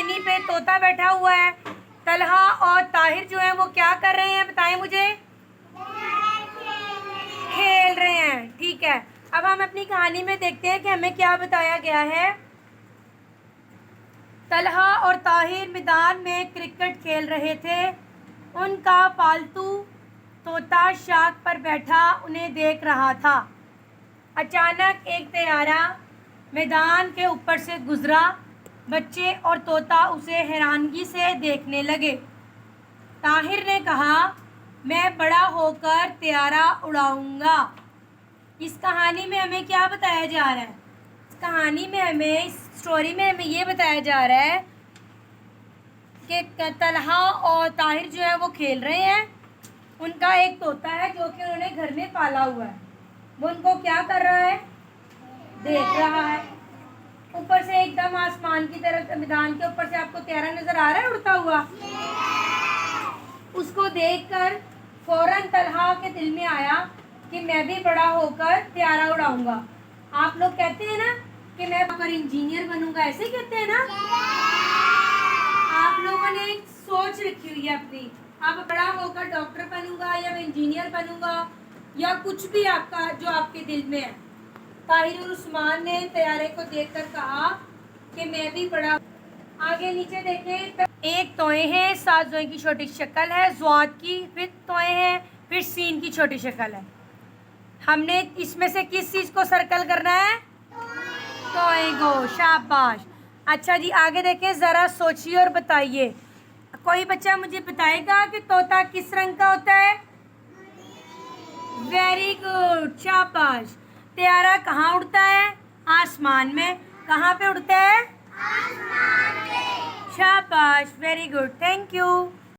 कहानी पे तोता बैठा हुआ है, तलहा और ताहिर जो है वो क्या कर रहे हैं बताएं मुझे? खेल रहे हैं। ठीक है, अब हम अपनी कहानी में देखते हैं कि हमें क्या बताया गया है। तलहा और ताहिर मैदान में क्रिकेट खेल रहे थे। उनका पालतू तोता शाख पर बैठा उन्हें देख रहा था। अचानक एक तैयारा मैदान के ऊपर से गुजरा। बच्चे और तोता उसे हैरानगी से देखने लगे। ताहिर ने कहा, मैं बड़ा होकर तैयारा उड़ाऊंगा। इस कहानी में हमें क्या बताया जा रहा है? इस कहानी में हमें, इस स्टोरी में हमें ये बताया जा रहा है कि तलहा और ताहिर जो है वो खेल रहे हैं। उनका एक तोता है जो कि उन्होंने घर में पाला हुआ है। वो उनको क्या कर रहा है? देख रहा है। ऊपर से एकदम आसमान की तरफ, मैदान के ऊपर से आपको तैयारा नजर आ रहा है उड़ता हुआ। उसको देखकर फौरन तलहा के दिल में आया कि मैं भी बड़ा होकर तैयारा उड़ाऊंगा। आप लोग कहते हैं ना कि मैं पर इंजीनियर बनूंगा, ऐसे कहते हैं ना? आप लोगों ने एक सोच रखी हुई है अपनी, आप बड़ा होकर डॉक्टर बनूंगा या मैं इंजीनियर बनूंगा या कुछ भी आपका जो आपके दिल में है। ताहिर और उस्मान ने तैयारे को देखकर कहा कि मैं भी बड़ा। आगे नीचे देखें, एक तोए हैं, 7 जोए की छोटी शक्ल है, ज़्वाद की, फिर तोए हैं, फिर सीन की छोटी शक्ल है। हमने इसमें से किस चीज़ को सर्कल करना है? तोए को। शाबाश। अच्छा जी, आगे देखें, ज़रा सोचिए और बताइए। कोई बच्चा मुझे बताएगा कि तोता किस रंग का होता है? वेरी गुड, शाबाश। तैयारा कहाँ उड़ता है? आसमान में। कहाँ पे उड़ता है? आसमान में। शाबाश, वेरी गुड, थैंक यू।